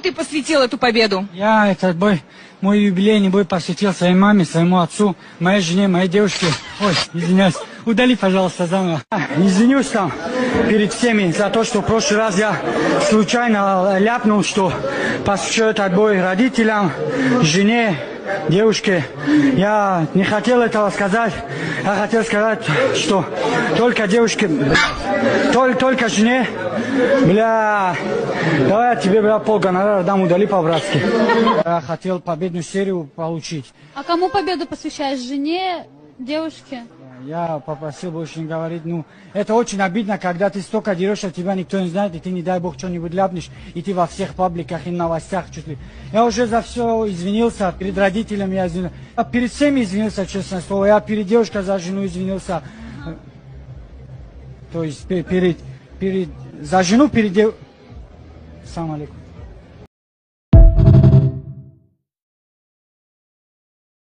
ты посвятил эту победу? Я этот бой, мой юбилейный бой посвятил своей маме, своему отцу, моей жене, моей девушке. Ой, извиняюсь. Удали, пожалуйста, заново. Извинюсь там перед всеми за то, что в прошлый раз я случайно ляпнул, что посвящу этот бой родителям, жене, девушке. Я не хотел этого сказать. Я хотел сказать, что только девушке, только жене. Бля, давай я тебе, бля, полгонорара дам, удали по-братски. Я хотел победную серию получить. А кому победу посвящаешь? Жене, девушке? Я попросил больше не говорить. Ну, это очень обидно, когда ты столько дерешься, тебя никто не знает, и ты, не дай бог, что-нибудь ляпнешь, и ты во всех пабликах и новостях чуть ли. Я уже за все извинился, перед родителями я извинился. Я перед всеми извинился, честное слово. Я перед девушкой за жену извинился. То есть, за жену, перед девушкой. Салам алейкум.